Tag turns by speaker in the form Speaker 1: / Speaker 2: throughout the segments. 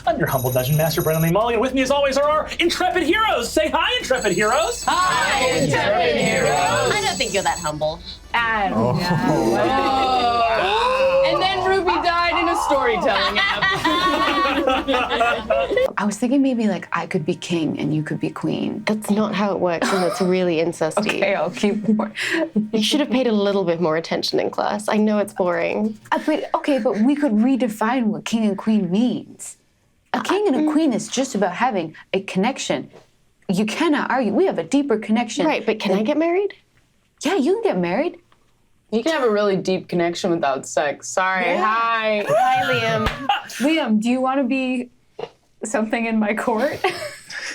Speaker 1: I'm your humble dungeon master, Brennan Lee Mulligan. With me, as always, are our intrepid heroes. Say hi, intrepid heroes.
Speaker 2: Hi, intrepid heroes.
Speaker 3: I don't think you're that humble.
Speaker 2: And then Ruby died in a storytelling app.
Speaker 4: I was thinking maybe like I could be king and you could be queen.
Speaker 3: That's not how it works, and that's really incesty.
Speaker 4: Okay, I'll keep more.
Speaker 3: You should have paid a little bit more attention in class. I know it's boring.
Speaker 4: But we could redefine what king and queen means. A king and a queen is just about having a connection. You cannot argue. We have a deeper connection.
Speaker 3: Right, but can I get married?
Speaker 4: Yeah, you can get married.
Speaker 2: You can have a really deep connection without sex. Sorry.
Speaker 4: Yeah.
Speaker 2: Hi.
Speaker 3: Hi, Liam.
Speaker 4: Liam, do you want to be something in my court?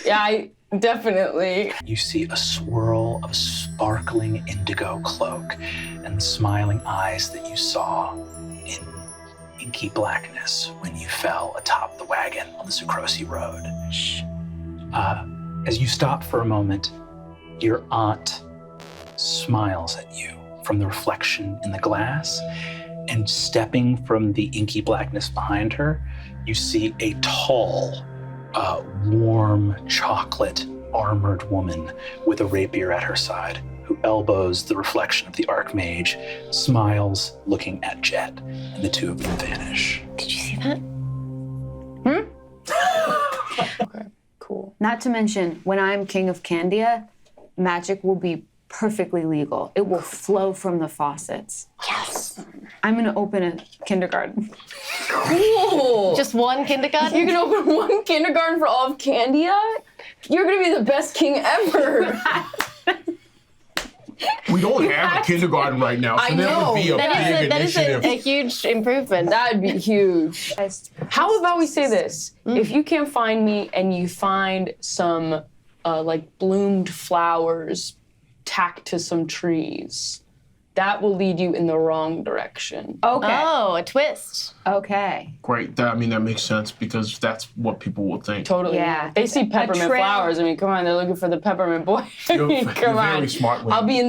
Speaker 2: Yeah, I definitely.
Speaker 1: You see a swirl of a sparkling indigo cloak and the smiling eyes that you saw in inky blackness when you fell atop the wagon on the Sucrosi Road. As you stop for a moment, your aunt smiles at you from the reflection in the glass, and stepping from the inky blackness behind her, you see a tall, warm, chocolate armored woman with a rapier at her side, who elbows the reflection of the Archmage, smiles looking at Jet, and the two of them vanish.
Speaker 3: Did you see that?
Speaker 2: Okay, cool.
Speaker 4: Not to mention, when I'm king of Candia, magic will be perfectly legal. It will flow from the faucets.
Speaker 3: Yes.
Speaker 4: I'm gonna open a kindergarten.
Speaker 2: Cool.
Speaker 3: Just one kindergarten?
Speaker 2: You're gonna open one kindergarten for all of Candia? You're gonna be the best king ever.
Speaker 5: We don't have a kindergarten right now, so
Speaker 2: I
Speaker 5: that
Speaker 2: know.
Speaker 5: would be a big
Speaker 3: That is
Speaker 5: initiative.
Speaker 3: a huge improvement.
Speaker 2: That'd be huge. How about we say this? If you can't find me and you find some like bloomed flowers tacked to some trees, that will lead you in the wrong direction.
Speaker 4: Okay.
Speaker 3: Oh, a twist.
Speaker 4: Okay.
Speaker 5: Great. That makes sense because that's what people will think.
Speaker 2: Totally.
Speaker 4: Yeah.
Speaker 2: They see peppermint
Speaker 4: trail.
Speaker 2: flowers. I mean, come on, they're looking for the peppermint boy. I mean,
Speaker 5: You're
Speaker 2: come on.
Speaker 5: very smart.
Speaker 2: I'll be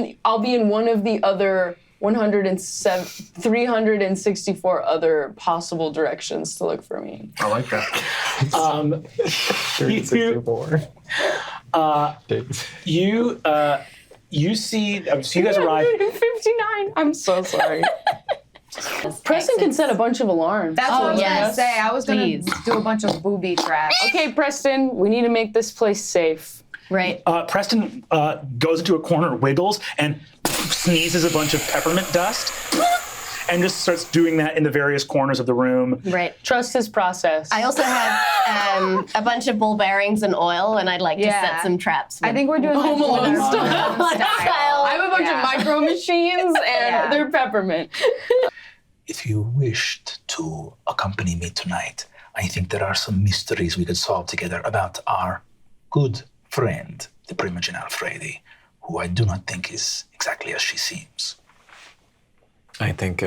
Speaker 2: in one of the other 364 other possible directions to look for me.
Speaker 5: I like that.
Speaker 1: 364. You see, so you guys arrive.
Speaker 2: 359. I'm so sorry. Preston can set a bunch of alarms.
Speaker 4: That's what I was
Speaker 3: yes.
Speaker 4: gonna say. I was gonna
Speaker 3: Please.
Speaker 4: do a bunch of booby traps.
Speaker 2: Okay, Preston, we need to make this place safe.
Speaker 3: Right.
Speaker 1: Preston goes into a corner, wiggles, and sneezes a bunch of peppermint dust, and just starts doing that in the various corners of the room.
Speaker 3: Right.
Speaker 2: Trust his process.
Speaker 3: I also have a bunch of ball bearings and oil, and I'd like to set some traps.
Speaker 4: I think we're doing
Speaker 2: Home Alone
Speaker 4: Home
Speaker 2: style.
Speaker 4: style.
Speaker 2: I have a bunch of micro machines, and they're peppermint.
Speaker 6: If you wished to accompany me tonight, I think there are some mysteries we could solve together about our good friend, the Primogen Alfredi, who I do not think is exactly as she seems.
Speaker 7: I think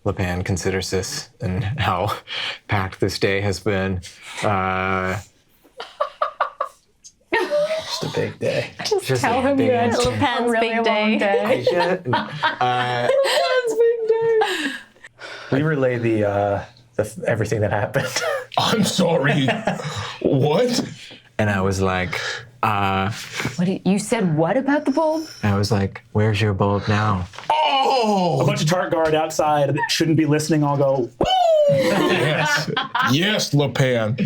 Speaker 7: Lapin considers this and how packed this day has been.
Speaker 1: Just a big day.
Speaker 7: Just
Speaker 4: Tell him you had
Speaker 3: Lapin's
Speaker 4: really
Speaker 3: big
Speaker 4: long
Speaker 3: day.
Speaker 1: We relay the everything that happened.
Speaker 5: I'm sorry. What?
Speaker 7: And I was like,
Speaker 4: You said what about the bulb?
Speaker 7: where's your bulb now?
Speaker 1: A
Speaker 5: Oh!
Speaker 1: bunch of Tart Guard outside that shouldn't be listening all go, woo!
Speaker 5: Yes. Yes, Lapin.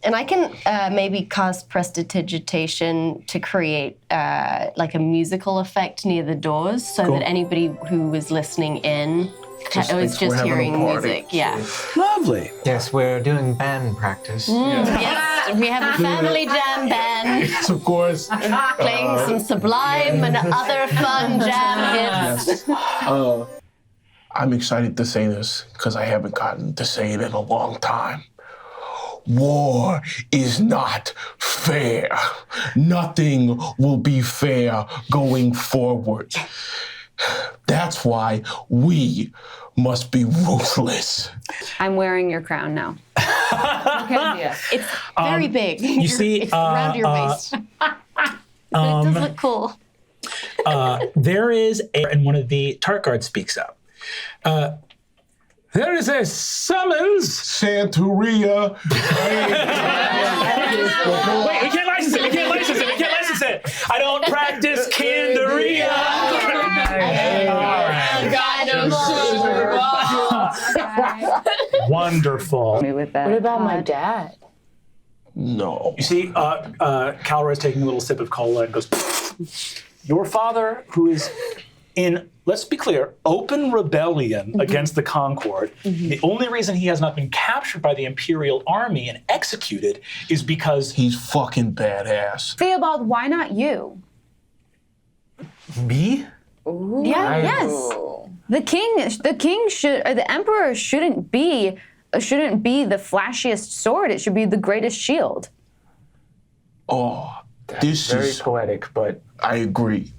Speaker 3: And I can maybe cast prestidigitation to create like a musical effect near the doors so that anybody who was listening in was just hearing music. Yeah.
Speaker 1: Lovely.
Speaker 7: Yes, we're doing band practice.
Speaker 3: Yes, we have a family jam band
Speaker 5: Yes, of course.
Speaker 3: playing some Sublime and other fun jam hits.
Speaker 5: I'm excited to say this because I haven't gotten to say it in a long time. War is not fair. Nothing will be fair going forward. That's why we must be ruthless.
Speaker 4: I'm wearing your crown now.
Speaker 3: It's very big.
Speaker 1: You see,
Speaker 3: it's around your waist. But it does look cool.
Speaker 1: There is and one of the Tart Guard speaks up.
Speaker 6: There is a summons.
Speaker 5: Santeria.
Speaker 6: Wait, we can't license it. I don't practice Candia. Wonderful.
Speaker 4: Me with that.
Speaker 2: What about my dad?
Speaker 5: No.
Speaker 6: You see, Calroy's taking a little sip of cola and goes, your father, who is in, let's be clear, open rebellion against the Concord, the only reason he has not been captured by the Imperial Army and executed is because
Speaker 5: He's fucking badass.
Speaker 4: Theobald, why not you?
Speaker 7: Me?
Speaker 4: Yes. The king should, or the emperor shouldn't be the flashiest sword. It should be the greatest shield.
Speaker 5: Oh, this
Speaker 7: Very
Speaker 5: is.
Speaker 7: poetic, but
Speaker 5: I agree.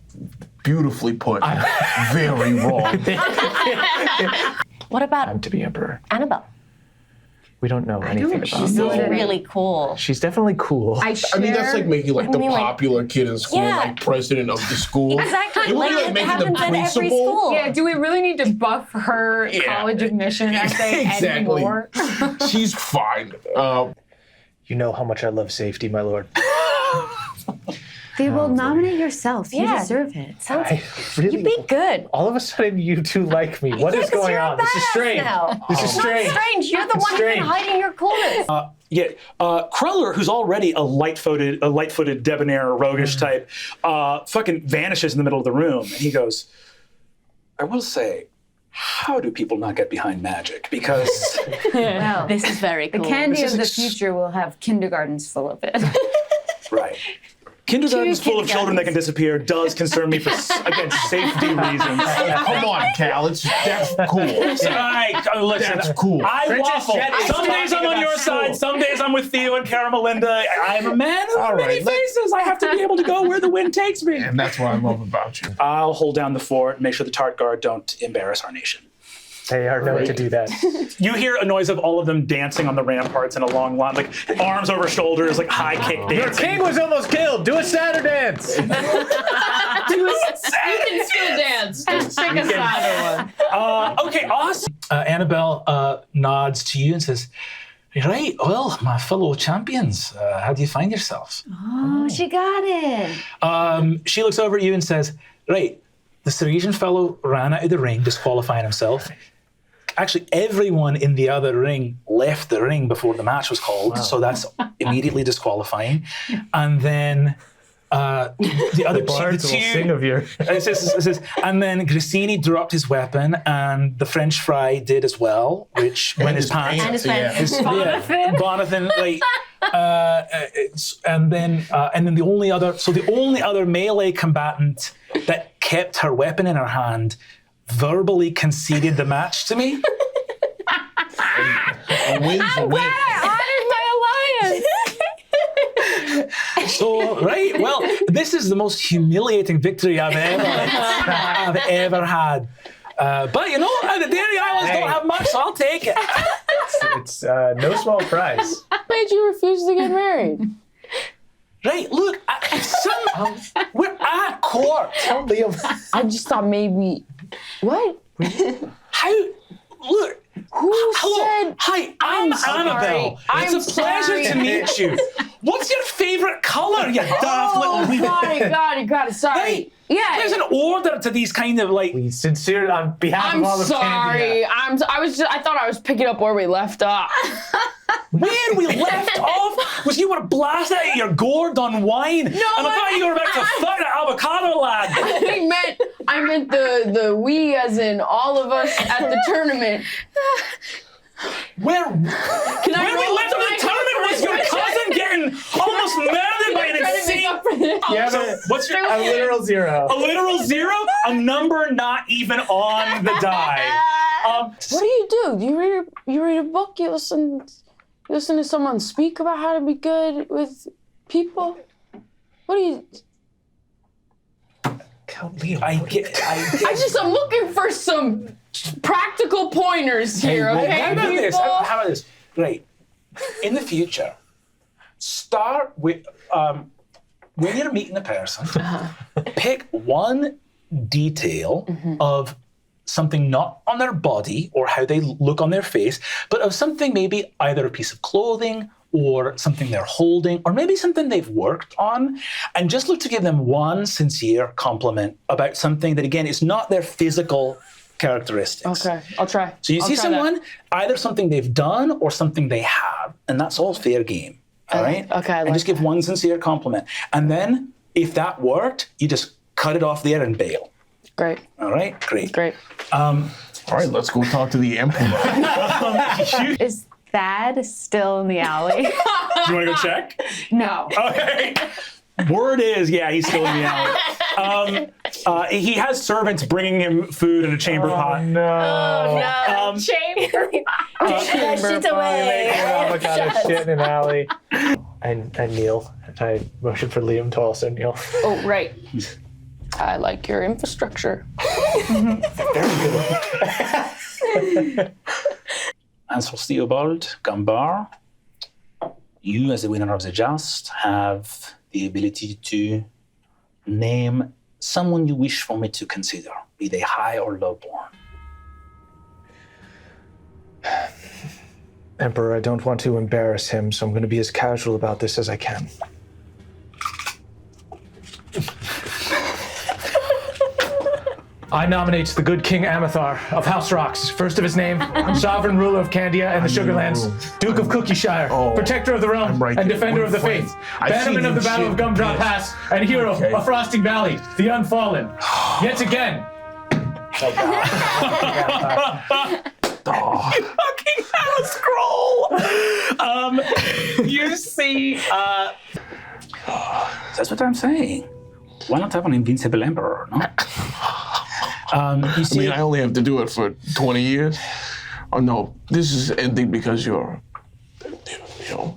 Speaker 5: Beautifully put. Very wrong.
Speaker 3: What about
Speaker 7: I'm to be emperor.
Speaker 3: Annabelle?
Speaker 7: We don't know anything about
Speaker 3: She's
Speaker 7: her.
Speaker 3: really cool.
Speaker 7: She's definitely cool.
Speaker 5: I mean, that's like making like the
Speaker 3: mean, like-
Speaker 5: popular kid in school,
Speaker 3: Yeah.
Speaker 5: like president of the school.
Speaker 3: Exactly.
Speaker 5: It would be like
Speaker 3: it
Speaker 5: making the
Speaker 3: happens in every
Speaker 5: principal.
Speaker 3: school.
Speaker 4: Yeah, do we really need to buff her college admission essay
Speaker 5: Exactly.
Speaker 4: anymore?
Speaker 5: She's fine.
Speaker 7: You know how much I love safety, my lord.
Speaker 4: Theobald, nominate yourself. You
Speaker 3: Yeah.
Speaker 4: deserve it.
Speaker 3: Sounds
Speaker 7: Really?
Speaker 3: you'd be good.
Speaker 7: All of a sudden, you two like me. What is going on? This is strange. This is
Speaker 3: It's not
Speaker 7: strange.
Speaker 3: strange. You're the one who's been
Speaker 7: strange.
Speaker 3: hiding your coolness.
Speaker 1: Cruller, who's already a light-footed, debonair, roguish type, fucking vanishes in the middle of the room, and he goes, "I will say, how do people not get behind magic? Because
Speaker 4: Well,
Speaker 3: This is very cool.
Speaker 4: the Candy
Speaker 1: This
Speaker 4: of
Speaker 1: is
Speaker 4: the future will have kindergartens full of it.
Speaker 1: right." Kindergarten's full of children that can disappear does concern me for, again, safety reasons.
Speaker 5: Come on, Cal. That's cool.
Speaker 1: Listen,
Speaker 5: That's cool.
Speaker 1: I waffle.
Speaker 7: Jet is
Speaker 1: Some days I'm
Speaker 7: talking
Speaker 1: on your
Speaker 7: about school.
Speaker 1: side. Some days I'm with Theo and Caramelinda. I'm a man of
Speaker 5: All
Speaker 1: many
Speaker 5: right, let's-
Speaker 1: faces. I have to be able to go where the wind takes me.
Speaker 5: And that's what I love about you.
Speaker 1: I'll hold down the fort and make sure the Tart Guard don't embarrass our nation.
Speaker 7: They are known to do that.
Speaker 1: You hear a noise of all of them dancing on the ramparts in a long line, like arms over shoulders, like high kick
Speaker 7: Your
Speaker 1: dancing.
Speaker 7: king was almost killed. Do a Saturn dance.
Speaker 2: You can still dance. Just pick a side one.
Speaker 1: Okay, awesome.
Speaker 6: Annabelle nods to you and says, right, well, my fellow champions, how do you find yourselves?
Speaker 4: Oh, she got it.
Speaker 6: She looks over at you and says, right, the Syrian fellow ran out of the ring, disqualifying himself. Actually, everyone in the other ring left the ring before the match was called, so that's immediately disqualifying. And then the other
Speaker 7: Bards will
Speaker 6: two,
Speaker 7: sing of your.
Speaker 6: it says, and then Grissini dropped his weapon, and the French fry did as well, which when his pants.
Speaker 3: And his
Speaker 5: Yeah.
Speaker 3: fans.
Speaker 6: Bonathan, like, and then the only other melee combatant that kept her weapon in her hand verbally conceded the match to me.
Speaker 5: A win's a win.
Speaker 6: So, right, well, this is the most humiliating victory I've ever had. But you know, the Dairy Islands don't have much, so I'll take it.
Speaker 7: It's no small prize.
Speaker 2: What made you refuse to get married?
Speaker 6: Right, look, we're at court.
Speaker 7: Tell Liam.
Speaker 2: I just thought maybe. What?
Speaker 6: How? Look.
Speaker 2: Who
Speaker 6: Hello.
Speaker 2: said?
Speaker 6: Hi, I'm Annabelle.
Speaker 2: I'm
Speaker 6: It's a pleasure
Speaker 2: sorry.
Speaker 6: to meet you. What's your favorite color, you daft little
Speaker 2: Oh,
Speaker 6: wee?
Speaker 2: got it. Sorry.
Speaker 6: Hey,
Speaker 2: Yeah.
Speaker 6: there's an order to these kind of like.
Speaker 7: We sincere on behalf
Speaker 2: I'm
Speaker 7: of all of
Speaker 2: sorry.
Speaker 7: Candia.
Speaker 2: I thought I was picking up where we left off.
Speaker 6: Where we left off was you were blasted out of your gourd on wine, and I thought you were about to fuck that avocado lad.
Speaker 2: I meant the we as in all of us at the tournament.
Speaker 6: Where we
Speaker 2: roll
Speaker 6: left the tournament was your cousin getting almost murdered by an
Speaker 2: Trying to make
Speaker 6: insane.
Speaker 2: up for this.
Speaker 7: Yeah,
Speaker 6: So what's your
Speaker 7: a literal zero.
Speaker 6: a literal zero? A number not even on the die.
Speaker 2: What do? You read a book? You listen to someone speak about how to be good with people? What do you?
Speaker 7: Count Liam.
Speaker 2: I'm looking for some practical pointers here,
Speaker 6: Well,
Speaker 2: okay,
Speaker 6: how about
Speaker 2: people?
Speaker 6: this? How about this? Right. In the future, start with when you're meeting a person, pick one detail of something not on their body or how they look on their face, but of something maybe either a piece of clothing or something they're holding, or maybe something they've worked on, and just look to give them one sincere compliment about something that, again, is not their physical characteristics.
Speaker 2: Okay, I'll try.
Speaker 6: So you see someone, either something they've done or something they have, and that's all fair game, all right?
Speaker 2: Okay, I
Speaker 6: and
Speaker 2: like
Speaker 6: just give one sincere compliment. And then, if that worked, you just cut it off there and bail.
Speaker 2: Great.
Speaker 6: All right? Great.
Speaker 2: Great.
Speaker 5: All right, let's go talk to the emperor.
Speaker 4: Is Thad still in the alley?
Speaker 6: Do you want to go check?
Speaker 4: No.
Speaker 6: Okay. Word is, yeah, he's still in the alley. He has servants bringing him food in a chamber pot.
Speaker 3: No.
Speaker 2: Chamber.
Speaker 3: Shit away.
Speaker 8: Avocado shit in an alley. I kneel. I motion for Liam to also kneel.
Speaker 2: Oh, right. I like your infrastructure.
Speaker 1: As for Theobald Gambar, you, as the winner of the Just, have the ability to name someone you wish for me to consider, be they high or low born.
Speaker 8: Emperor, I don't want to embarrass him, so I'm going to be as casual about this as I can. I nominate the good King Amathar of House Rocks, first of his name, sovereign ruler of Candia and the Sugarlands, Duke of Cookie's-shire, protector of the realm, and defender of the faith, bannerman of the Battle of Gumdrop Pass, and hero of Frosting Valley, the Unfallen. Yet again.
Speaker 6: You fucking have a scroll! You see,
Speaker 1: That's what I'm saying. Why not have an invincible emperor, no? You see,
Speaker 5: I only have to do it for 20 years. Oh no, this is ending because you're, yeah.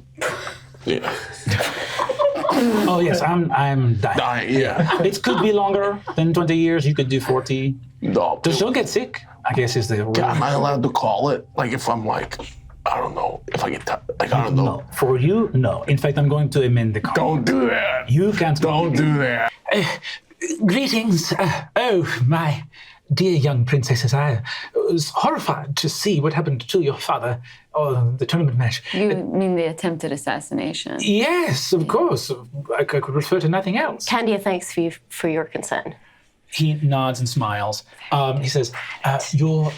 Speaker 1: oh yes, I'm dying.
Speaker 5: Yeah.
Speaker 1: It could be longer than 20 years. You could do 40.
Speaker 5: No.
Speaker 1: Just don't get sick, I guess is the rule.
Speaker 5: Am I allowed to call it? Like if I'm like, I don't know, if I get I don't know.
Speaker 1: No, for you, no. In fact, I'm going to amend the contract.
Speaker 5: Don't do that.
Speaker 1: You can't.
Speaker 5: Don't do that.
Speaker 1: Greetings. My dear young princesses. I was horrified to see what happened to your father on the tournament match.
Speaker 4: You mean the attempted assassination?
Speaker 1: Yes, of course. I could refer to nothing else.
Speaker 3: Candia, thanks for your concern.
Speaker 1: He nods and smiles. He says, your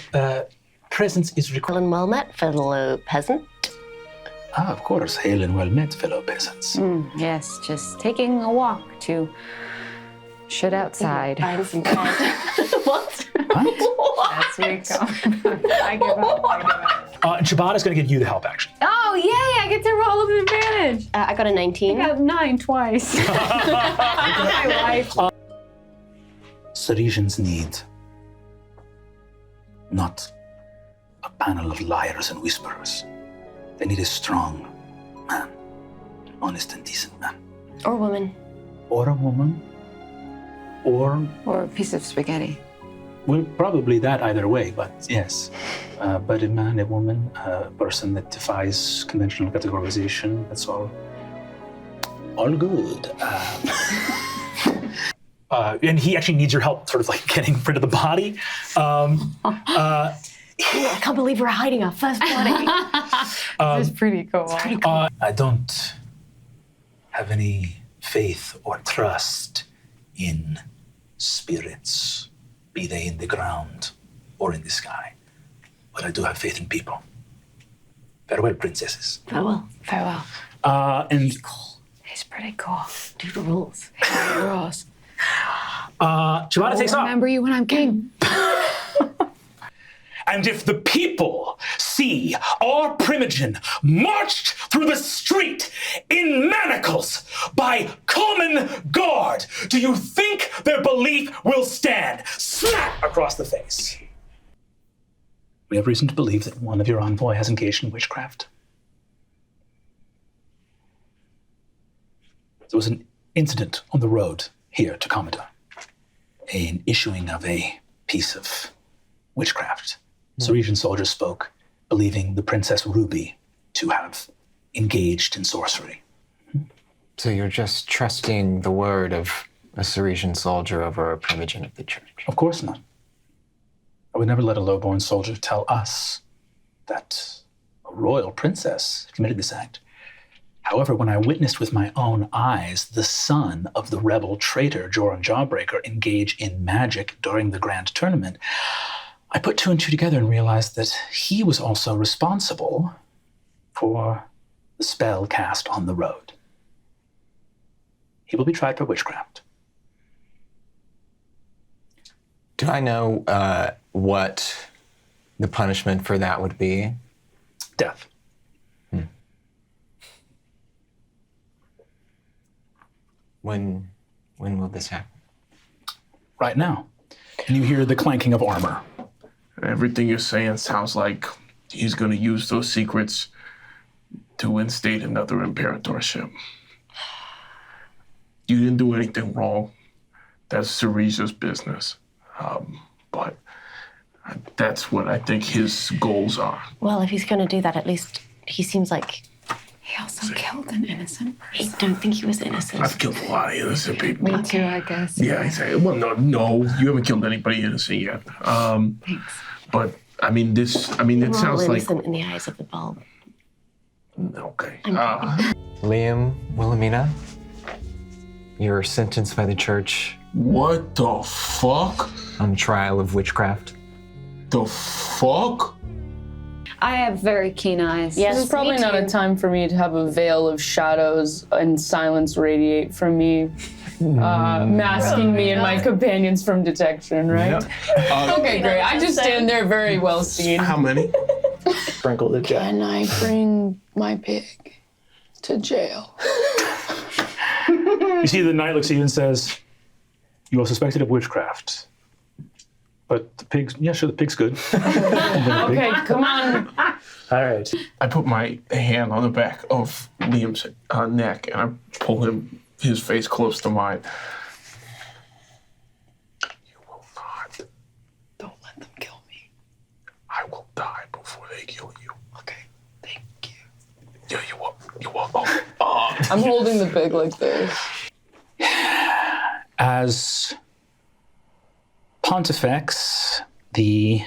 Speaker 1: presence is required.
Speaker 3: Well met, fellow peasant.
Speaker 1: Ah, of course. Hail and well met, fellow peasants.
Speaker 4: Yes, just taking a walk to shit outside.
Speaker 3: Find some bread. What?
Speaker 4: That's where you go. I give up.
Speaker 6: and Shabbat going to give you the help action.
Speaker 4: Oh, yay! I get to roll with advantage.
Speaker 3: I got a 19.
Speaker 4: I got 9 twice. My life.
Speaker 1: Sarisians need not a panel of liars and whisperers. They need a strong man, honest and decent man.
Speaker 3: Or woman.
Speaker 1: Or a woman. Or
Speaker 4: Or a piece of spaghetti.
Speaker 1: well, probably that either way, but yes. But a man, a woman, a person that defies conventional categorization, that's all good.
Speaker 6: And he actually needs your help sort of like getting rid of the body.
Speaker 3: I can't believe we're hiding our first body.
Speaker 4: This is pretty cool.
Speaker 6: I don't have any faith or trust in spirits, be they in the ground or in the sky. But I do have faith in people. Farewell, princesses.
Speaker 3: Farewell.
Speaker 4: Farewell.
Speaker 1: And
Speaker 4: He's pretty cool.
Speaker 3: Do the rules.
Speaker 4: Ross.
Speaker 6: Chibata takes off.
Speaker 4: Remember you when I'm king.
Speaker 6: And if the people see our primogen marched through the street in manacles by common guard, do you think their belief will stand? Slap across the face.
Speaker 1: we have reason to believe that one of your envoy has engaged in witchcraft. There was an incident on the road here to Commodore, an issuing of a piece of witchcraft. Sarisian soldiers spoke, believing the Princess Ruby to have engaged in sorcery.
Speaker 7: So you're just trusting the word of a Sarisian soldier over a primogen of the church?
Speaker 1: Of course not. I would never let a low-born soldier tell us that a royal princess committed this act. However, when I witnessed with my own eyes the son of the rebel traitor Joran Jawbreaker engage in magic during the grand tournament, I put 2 and 2 together and realized that he was also responsible for the spell cast on the road. He will be tried for witchcraft.
Speaker 7: Do I know what the punishment for that would be?
Speaker 1: Death.
Speaker 7: When will this happen?
Speaker 1: Right now. And you hear the clanking of armor.
Speaker 5: Everything you're saying sounds like he's going to use those secrets to instate another imperatorship. You didn't do anything wrong. That's Cereza's business. But that's what I think his goals are.
Speaker 3: Well, if he's going to do that, at least he seems like
Speaker 4: He also killed an innocent
Speaker 3: I
Speaker 4: person.
Speaker 3: don't think he was innocent.
Speaker 5: I've killed a lot of innocent people.
Speaker 4: Me too, I guess.
Speaker 5: Yeah, exactly. Well, no, you haven't killed anybody innocent yet.
Speaker 4: Thanks.
Speaker 5: But I mean, it
Speaker 3: We're all
Speaker 5: sounds like
Speaker 3: innocent in the eyes of the bulb.
Speaker 5: okay.
Speaker 7: Liam, Wilhelmina, you're sentenced by the church
Speaker 5: What the fuck?
Speaker 7: on trial of witchcraft.
Speaker 5: The fuck?
Speaker 4: I have very keen eyes.
Speaker 3: Yes,
Speaker 2: This is probably
Speaker 3: me
Speaker 2: not a
Speaker 3: too.
Speaker 2: time for me to have a veil of shadows and silence radiate from me, masking me and my companions from detection, right? Okay, great. I just stand there very well seen.
Speaker 5: How many?
Speaker 8: Sprinkle the jet.
Speaker 2: Can I bring my pig to jail?
Speaker 1: You see the knight looks at you and says, "You are suspected of witchcraft. But the pig's, yeah, sure, the pig's good."
Speaker 2: Okay, come on.
Speaker 8: All right.
Speaker 5: I put my hand on the back of Liam's neck and I pull his face close to mine. You will not.
Speaker 2: Don't let them kill me.
Speaker 5: I will die before they kill you.
Speaker 2: Okay, thank you.
Speaker 5: Yeah, you will. You will. Oh.
Speaker 2: I'm holding the pig like this.
Speaker 1: As Pontifex, the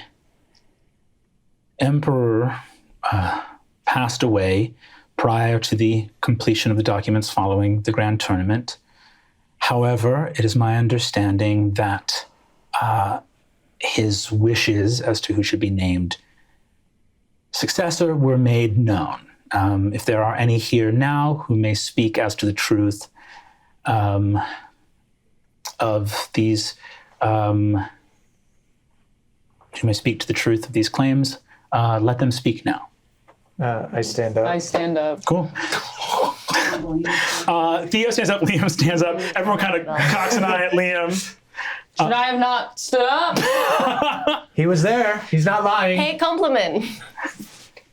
Speaker 1: emperor, passed away prior to the completion of the documents following the grand tournament. However, it is my understanding that his wishes as to who should be named successor were made known. If there are any here now who may speak as to the truth of these, who may speak to the truth of these claims, let them speak now.
Speaker 8: I stand up.
Speaker 2: I stand up.
Speaker 1: Cool. Theo stands up, Liam stands up. Everyone kind of cocks an eye at Liam.
Speaker 2: Should I have not stood up?
Speaker 8: He was there. He's not lying.
Speaker 3: Hey, compliment.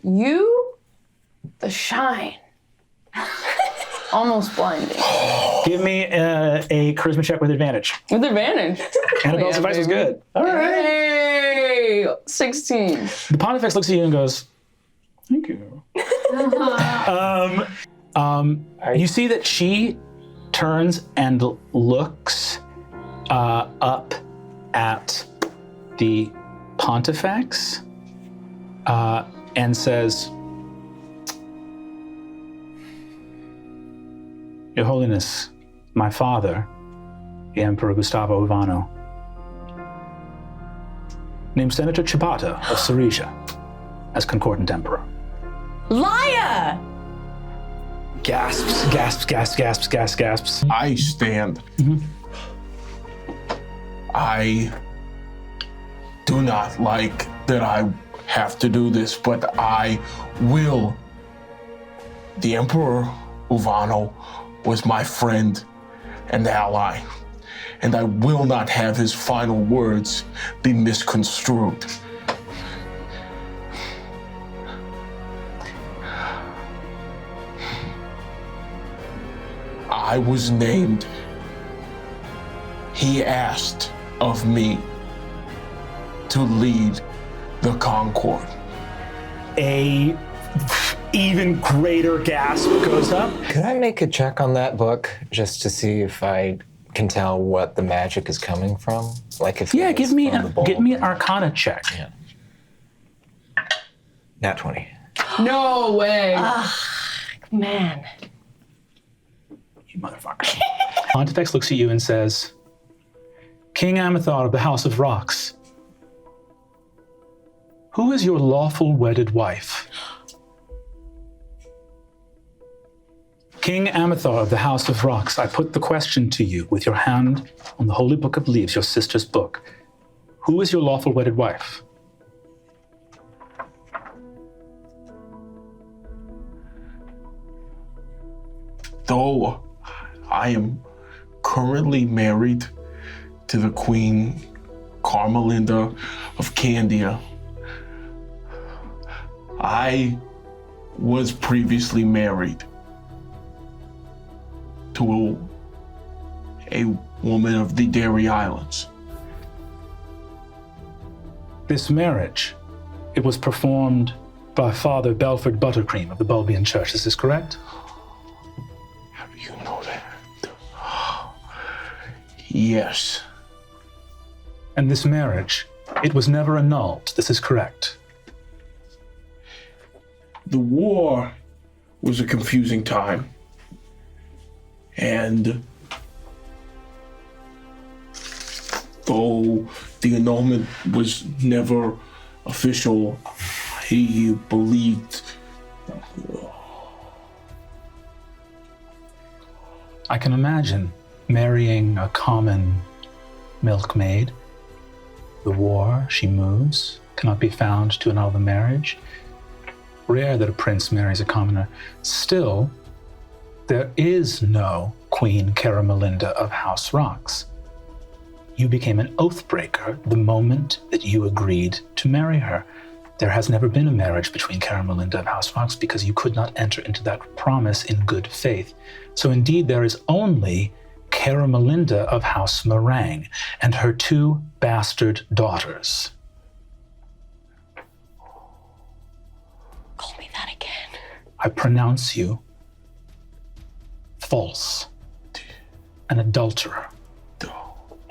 Speaker 2: You, the shine. Almost blinding.
Speaker 1: Give me a charisma check with advantage.
Speaker 2: With advantage.
Speaker 1: Annabelle's advice was good.
Speaker 2: All right. Hey, 16.
Speaker 1: The Pontifex looks at you and goes, "Thank you." You see that she turns and looks up at the Pontifex and says, "Your Holiness, my father, the Emperor Gustavo Ivano, named Senator Chibata of Ceresia as concordant emperor."
Speaker 3: Liar!
Speaker 1: Gasps, gasps, gasps, gasps, gasps, gasps.
Speaker 5: I stand. I do not like that I have to do this, but I will. The Emperor Uvano was my friend and ally, and I will not have his final words be misconstrued. I was named. He asked of me to lead the Concord.
Speaker 1: A even greater gasp goes up.
Speaker 7: Could I make a check on that book just to see if I can tell what the magic is coming from? Like if
Speaker 1: Yeah, give me
Speaker 7: from the bowl.
Speaker 1: an Arcana check.
Speaker 7: Yeah. Nat 20.
Speaker 2: No way.
Speaker 3: Man.
Speaker 1: You motherfucker. Pontifex looks at you and says, King Amathar of the House of Rocks, who is your lawful wedded wife? King Amathar of the House of Rocks, I put the question to you with your hand on the Holy Book of Leaves, your sister's book. Who is your lawful wedded wife?
Speaker 5: Though I am currently married to the Queen Carmelinda of Candia, I was previously married to a woman of the Dairy Islands.
Speaker 1: This marriage, it was performed by Father Belford Buttercream of the Bulbian Church. Is this correct?
Speaker 5: How do you know that? Yes.
Speaker 1: And this marriage, it was never annulled. This is correct.
Speaker 5: The war was a confusing time. And though the annulment was never official, he believed.
Speaker 1: I can imagine marrying a common milkmaid. The war, she moves, cannot be found to annul the marriage. Rare that a prince marries a commoner. Still, there is no Queen Caramelinda of House Rocks. You became an oath breaker the moment that you agreed to marry her. There has never been a marriage between Caramelinda of House Rocks because you could not enter into that promise in good faith. So indeed, there is only Caramelinda of House Meringue and her 2 bastard daughters.
Speaker 3: Call me that again.
Speaker 1: I pronounce you false, an adulterer.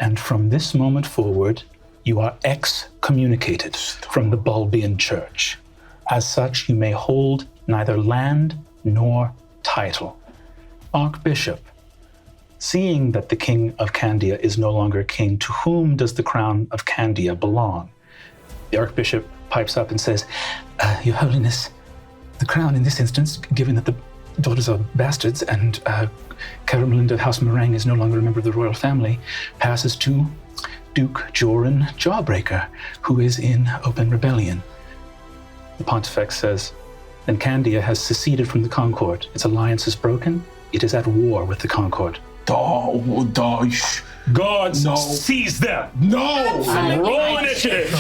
Speaker 1: And from this moment forward, you are excommunicated from the Bulbian Church. As such, you may hold neither land nor title. Archbishop, seeing that the King of Candia is no longer king, to whom does the crown of Candia belong? The Archbishop pipes up and says, Your Holiness, the crown in this instance, given that the daughters are bastards and Caramelinda of House Meringue is no longer a member of the royal family, passes to Duke Joran Jawbreaker, who is in open rebellion. The Pontifex says, Then Candia has seceded from the Concord. Its alliance is broken. It is at war with the Concord.
Speaker 5: Guards,
Speaker 6: No.
Speaker 5: seize them!
Speaker 6: No!
Speaker 5: No!
Speaker 6: Roll initiative!